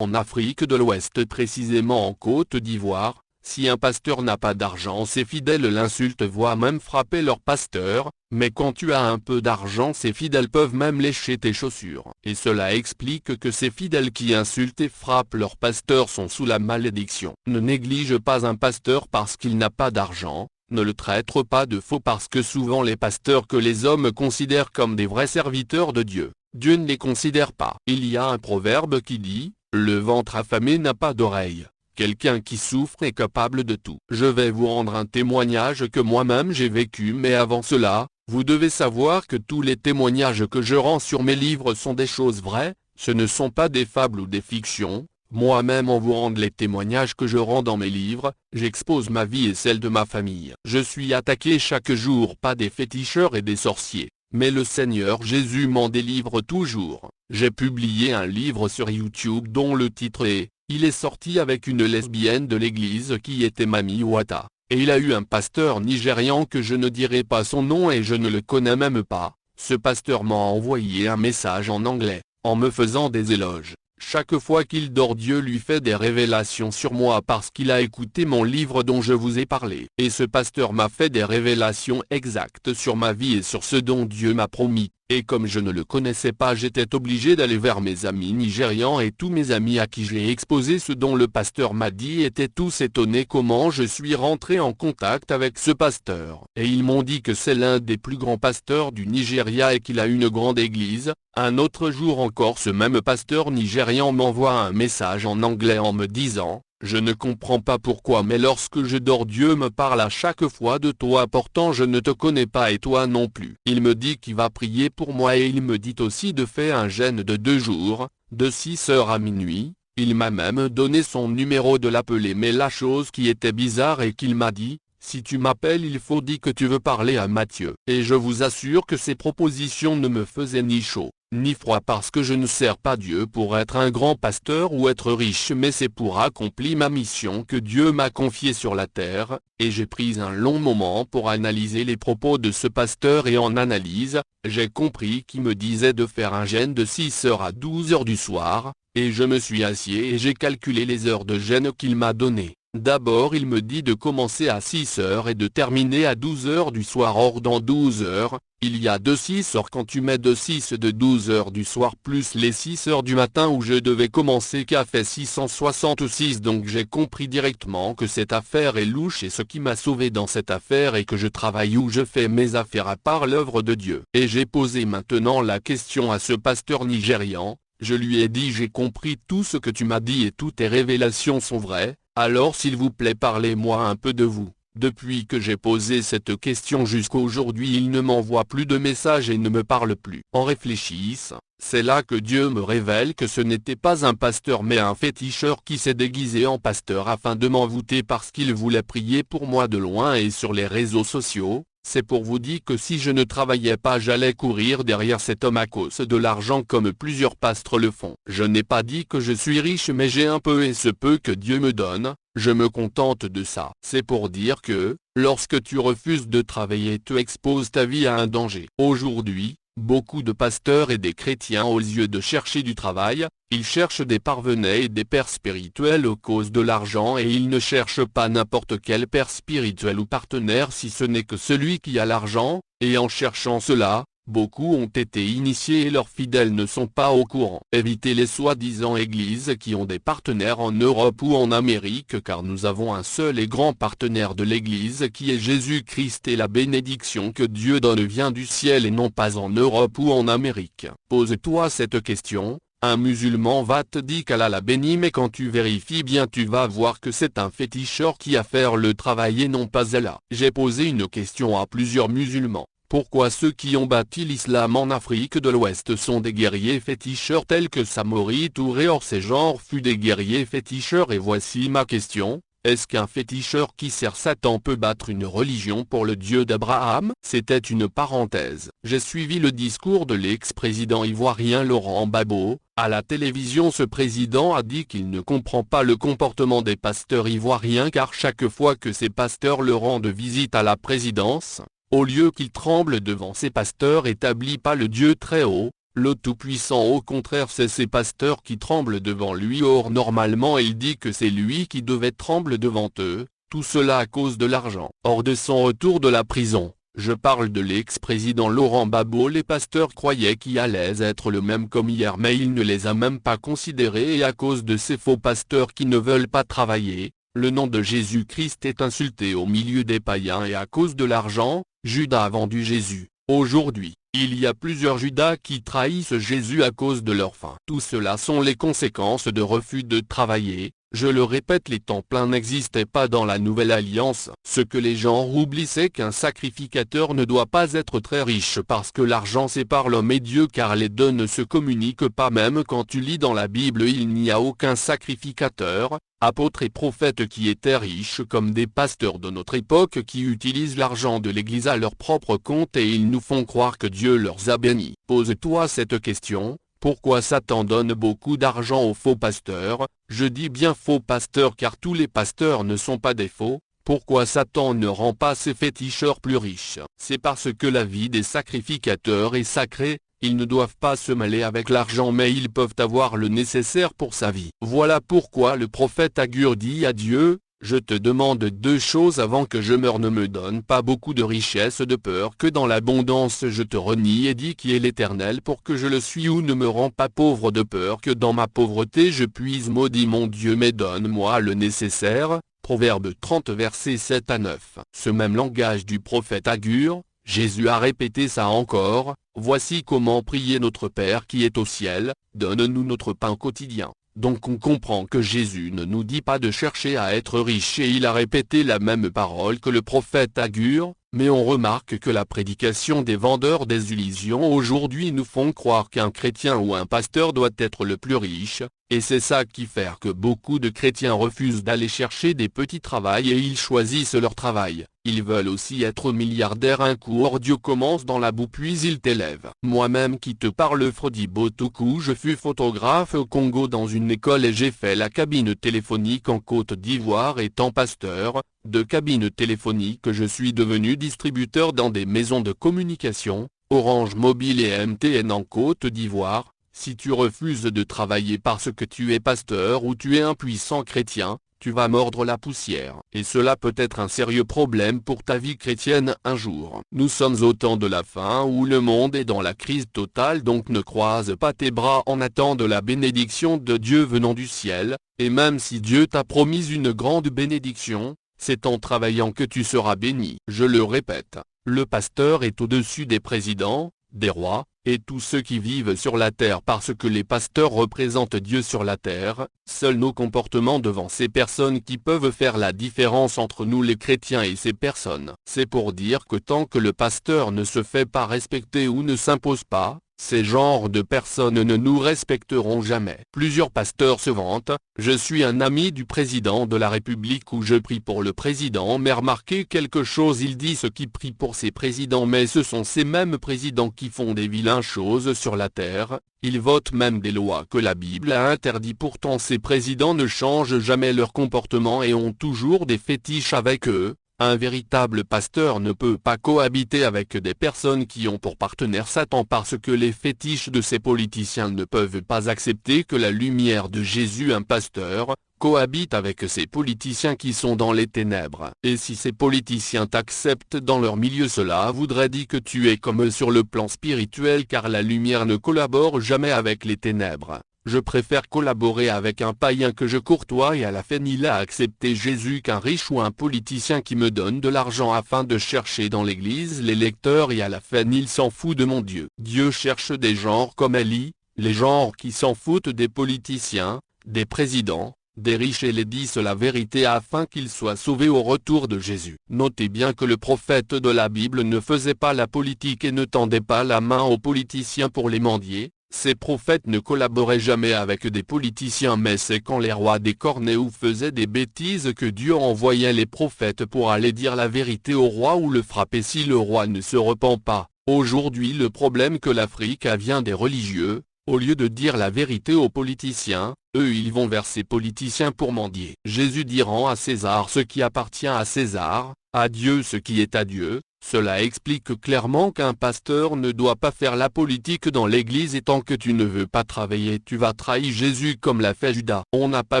En Afrique de l'Ouest, précisément en Côte d'Ivoire, si un pasteur n'a pas d'argent, ses fidèles l'insultent, voire même frapper leur pasteur, mais quand tu as un peu d'argent, ses fidèles peuvent même lécher tes chaussures. Et cela explique que ces fidèles qui insultent et frappent leur pasteur sont sous la malédiction. Ne néglige pas un pasteur parce qu'il n'a pas d'argent, ne le traite pas de faux parce que souvent les pasteurs que les hommes considèrent comme des vrais serviteurs de Dieu, Dieu ne les considère pas. Il y a un proverbe qui dit, « Le ventre affamé n'a pas d'oreille ». Quelqu'un qui souffre est capable de tout. Je vais vous rendre un témoignage que moi-même j'ai vécu, mais avant cela, vous devez savoir que tous les témoignages que je rends sur mes livres sont des choses vraies, ce ne sont pas des fables ou des fictions. Moi-même en vous rendre les témoignages que je rends dans mes livres, j'expose ma vie et celle de ma famille. Je suis attaqué chaque jour pas des féticheurs et des sorciers, mais le Seigneur Jésus m'en délivre toujours. J'ai publié un livre sur YouTube dont le titre est « Il est sorti avec une lesbienne de l'église qui était Mami Wata ». Et il a eu un pasteur nigérian que je ne dirai pas son nom et je ne le connais même pas. Ce pasteur m'a envoyé un message en anglais, en me faisant des éloges. Chaque fois qu'il dort, Dieu lui fait des révélations sur moi parce qu'il a écouté mon livre dont je vous ai parlé. Et ce pasteur m'a fait des révélations exactes sur ma vie et sur ce dont Dieu m'a promis. Et comme je ne le connaissais pas, j'étais obligé d'aller vers mes amis nigérians et tous mes amis à qui j'ai exposé ce dont le pasteur m'a dit étaient tous étonnés comment je suis rentré en contact avec ce pasteur. Et ils m'ont dit que c'est l'un des plus grands pasteurs du Nigeria et qu'il a une grande église. Un autre jour encore, ce même pasteur nigérian m'envoie un message en anglais en me disant « Je ne comprends pas pourquoi, mais lorsque je dors, Dieu me parle à chaque fois de toi, pourtant je ne te connais pas et toi non plus. » Il me dit qu'il va prier pour moi et il me dit aussi de faire un jeûne de 2 jours, de 6 heures à minuit. Il m'a même donné son numéro de l'appeler, mais la chose qui était bizarre est qu'il m'a dit « Si tu m'appelles, il faut dire que tu veux parler à Matthieu. » Et je vous assure que ces propositions ne me faisaient ni chaud ni froid parce que je ne sers pas Dieu pour être un grand pasteur ou être riche, mais c'est pour accomplir ma mission que Dieu m'a confiée sur la terre, et j'ai pris un long moment pour analyser les propos de ce pasteur et en analyse, j'ai compris qu'il me disait de faire un jeûne de 6 heures à 12 heures du soir, et je me suis assis et j'ai calculé les heures de jeûne qu'il m'a données. D'abord il me dit de commencer à 6 heures et de terminer à 12 heures du soir. Or dans 12 heures, il y a 6 heures quand tu mets 6 de 12 heures du soir plus les 6 heures du matin où je devais commencer qu'a fait 666. Donc j'ai compris directement que cette affaire est louche et ce qui m'a sauvé dans cette affaire est que je travaille où je fais mes affaires à part l'œuvre de Dieu. Et j'ai posé maintenant la question à ce pasteur nigérian, je lui ai dit j'ai compris tout ce que tu m'as dit et toutes tes révélations sont vraies. Alors s'il vous plaît parlez-moi un peu de vous. Depuis que j'ai posé cette question jusqu'à aujourd'hui, il ne m'envoie plus de messages et ne me parle plus. En réfléchissant, c'est là que Dieu me révèle que ce n'était pas un pasteur mais un féticheur qui s'est déguisé en pasteur afin de m'envoûter parce qu'il voulait prier pour moi de loin et sur les réseaux sociaux. C'est pour vous dire que si je ne travaillais pas, j'allais courir derrière cet homme à cause de l'argent comme plusieurs pasteurs le font. Je n'ai pas dit que je suis riche mais j'ai un peu et ce peu que Dieu me donne, je me contente de ça. C'est pour dire que, lorsque tu refuses de travailler, tu exposes ta vie à un danger. Aujourd'hui, beaucoup de pasteurs et des chrétiens aux yeux de chercher du travail, ils cherchent des parvenets et des pères spirituels aux causes de l'argent et ils ne cherchent pas n'importe quel père spirituel ou partenaire si ce n'est que celui qui a l'argent, et en cherchant cela, beaucoup ont été initiés et leurs fidèles ne sont pas au courant. Évitez les soi-disant églises qui ont des partenaires en Europe ou en Amérique car nous avons un seul et grand partenaire de l'église qui est Jésus-Christ et la bénédiction que Dieu donne vient du ciel et non pas en Europe ou en Amérique. Pose-toi cette question. Un musulman va te dire qu'Allah l'a béni mais quand tu vérifies bien tu vas voir que c'est un féticheur qui a fait le travail et non pas Allah. J'ai posé une question à plusieurs musulmans. Pourquoi ceux qui ont bâti l'islam en Afrique de l'Ouest sont des guerriers féticheurs tels que Samori Touré? Or ces genres fut des guerriers féticheurs et voici ma question. Est-ce qu'un féticheur qui sert Satan peut battre une religion pour le Dieu d'Abraham? C'était une parenthèse. J'ai suivi le discours de l'ex-président ivoirien Laurent Gbagbo. À la télévision, ce président a dit qu'il ne comprend pas le comportement des pasteurs ivoiriens car chaque fois que ces pasteurs le rendent visite à la présidence, au lieu qu'il tremble devant ces pasteurs établis par le Dieu très haut, Le Tout-Puissant au contraire c'est ses pasteurs qui tremblent devant lui. Or normalement il dit que c'est lui qui devait trembler devant eux, tout cela à cause de l'argent. Hors de son retour de la prison, je parle de l'ex-président Laurent Gbagbo. Les pasteurs croyaient qu'il allait être le même comme hier mais il ne les a même pas considérés et à cause de ces faux pasteurs qui ne veulent pas travailler, le nom de Jésus-Christ est insulté au milieu des païens et à cause de l'argent, Judas a vendu Jésus. Aujourd'hui, il y a plusieurs Judas qui trahissent Jésus à cause de leur faim. Tout cela sont les conséquences de refus de travailler. Je le répète, les temps pleins n'existaient pas dans la Nouvelle Alliance. Ce que les gens oublient c'est qu'un sacrificateur ne doit pas être très riche parce que l'argent sépare l'homme et Dieu car les deux ne se communiquent pas. Même quand tu lis dans la Bible il n'y a aucun sacrificateur, apôtre et prophète qui étaient riches comme des pasteurs de notre époque qui utilisent l'argent de l'Église à leur propre compte et ils nous font croire que Dieu leur a bénis. Pose-toi cette question. Pourquoi Satan donne beaucoup d'argent aux faux pasteurs? Je dis bien faux pasteurs car tous les pasteurs ne sont pas des faux. Pourquoi Satan ne rend pas ses féticheurs plus riches? C'est parce que la vie des sacrificateurs est sacrée, ils ne doivent pas se mêler avec l'argent mais ils peuvent avoir le nécessaire pour sa vie. Voilà pourquoi le prophète Agur dit à Dieu, je te demande deux choses avant que je meure, ne me donne pas beaucoup de richesses de peur que dans l'abondance je te renie et dis qui est l'Éternel pour que je le suis, ou ne me rends pas pauvre de peur que dans ma pauvreté je puisse maudire mon Dieu mais donne-moi le nécessaire. Proverbe 30 versets 7 à 9. Ce même langage du prophète Agur, Jésus a répété ça encore, voici comment prier notre Père qui est au ciel, donne-nous notre pain quotidien. Donc on comprend que Jésus ne nous dit pas de chercher à être riche et il a répété la même parole que le prophète Agur, mais on remarque que la prédication des vendeurs des illusions aujourd'hui nous font croire qu'un chrétien ou un pasteur doit être le plus riche, et c'est ça qui fait que beaucoup de chrétiens refusent d'aller chercher des petits travails et ils choisissent leur travail. Ils veulent aussi être milliardaires. Un coup or Dieu commence dans la boue puis il t'élève. Moi-même qui te parle Frodi Botoku, je fus photographe au Congo dans une école et j'ai fait la cabine téléphonique en Côte d'Ivoire. Étant pasteur, de cabine téléphonique je suis devenu distributeur dans des maisons de communication, Orange Mobile et MTN en Côte d'Ivoire. Si tu refuses de travailler parce que tu es pasteur ou tu es un puissant chrétien, tu vas mordre la poussière. Et cela peut être un sérieux problème pour ta vie chrétienne un jour. Nous sommes au temps de la fin où le monde est dans la crise totale, donc ne croise pas tes bras en attendant la bénédiction de Dieu venant du ciel, et même si Dieu t'a promis une grande bénédiction, c'est en travaillant que tu seras béni. Je le répète, le pasteur est au-dessus des présidents, des rois, et tous ceux qui vivent sur la terre parce que les pasteurs représentent Dieu sur la terre. Seuls nos comportements devant ces personnes qui peuvent faire la différence entre nous les chrétiens et ces personnes. C'est pour dire que tant que le pasteur ne se fait pas respecter ou ne s'impose pas, ces genres de personnes ne nous respecteront jamais. Plusieurs pasteurs se vantent, je suis un ami du président de la République ou je prie pour le président, mais remarquez quelque chose, il dit ceux qui prient pour ces présidents mais ce sont ces mêmes présidents qui font des vilaines choses sur la terre, ils votent même des lois que la Bible a interdit. Pourtant ces présidents ne changent jamais leur comportement et ont toujours des fétiches avec eux. Un véritable pasteur ne peut pas cohabiter avec des personnes qui ont pour partenaire Satan parce que les fétiches de ces politiciens ne peuvent pas accepter que la lumière de Jésus, un pasteur, cohabite avec ces politiciens qui sont dans les ténèbres. Et si ces politiciens t'acceptent dans leur milieu, cela voudrait dire que tu es comme eux sur le plan spirituel car la lumière ne collabore jamais avec les ténèbres. Je préfère collaborer avec un païen que je courtoie et à la fin il a accepté Jésus qu'un riche ou un politicien qui me donne de l'argent afin de chercher dans l'église les lecteurs et à la fin il s'en fout de mon Dieu. Dieu cherche des genres comme Élie, les genres qui s'en foutent des politiciens, des présidents, des riches et les disent la vérité afin qu'ils soient sauvés au retour de Jésus. Notez bien que le prophète de la Bible ne faisait pas la politique et ne tendait pas la main aux politiciens pour les mendier. Ces prophètes ne collaboraient jamais avec des politiciens mais c'est quand les rois décornaient ou faisaient des bêtises que Dieu envoyait les prophètes pour aller dire la vérité au roi ou le frapper si le roi ne se repent pas. Aujourd'hui le problème que l'Afrique a vient des religieux, au lieu de dire la vérité aux politiciens, eux ils vont vers ces politiciens pour mendier. Jésus dit rends à César ce qui appartient à César, à Dieu ce qui est à Dieu. Cela explique clairement qu'un pasteur ne doit pas faire la politique dans l'église et tant que tu ne veux pas travailler tu vas trahir Jésus comme l'a fait Judas. On n'a pas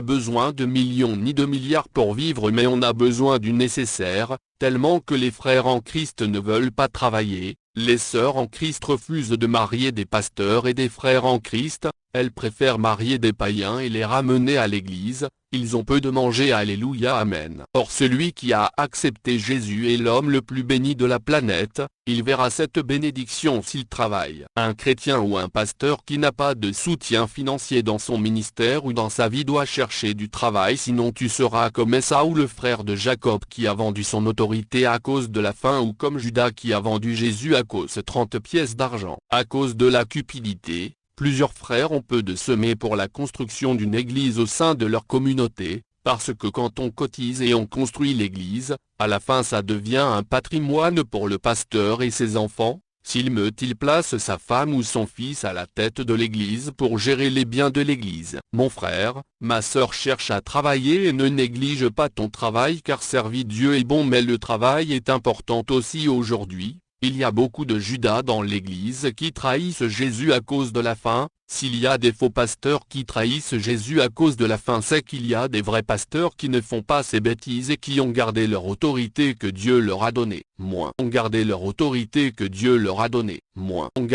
besoin de millions ni de milliards pour vivre mais on a besoin du nécessaire, tellement que les frères en Christ ne veulent pas travailler. Les sœurs en Christ refusent de marier des pasteurs et des frères en Christ, elles préfèrent marier des païens et les ramener à l'église, ils ont peu de manger alléluia amen. Or celui qui a accepté Jésus est l'homme le plus béni de la planète, il verra cette bénédiction s'il travaille. Un chrétien ou un pasteur qui n'a pas de soutien financier dans son ministère ou dans sa vie doit chercher du travail sinon tu seras comme Ésaü le frère de Jacob qui a vendu son autorité à cause de la faim ou comme Judas qui a vendu Jésus à cause de 30 pièces d'argent. À cause de la cupidité, plusieurs frères ont peu de semer pour la construction d'une église au sein de leur communauté, parce que quand on cotise et on construit l'église, à la fin ça devient un patrimoine pour le pasteur et ses enfants. Il place sa femme ou son fils à la tête de l'église pour gérer les biens de l'église. Mon frère, ma sœur cherche à travailler et ne néglige pas ton travail car servir Dieu est bon mais le travail est important aussi aujourd'hui. Il y a beaucoup de Judas dans l'église qui trahissent Jésus à cause de la faim. S'il y a des faux pasteurs qui trahissent Jésus à cause de la faim, c'est qu'il y a des vrais pasteurs qui ne font pas ces bêtises et qui ont gardé leur autorité que Dieu leur a donnée. Moins ont gardé leur autorité que Dieu leur a donnée. Moins ont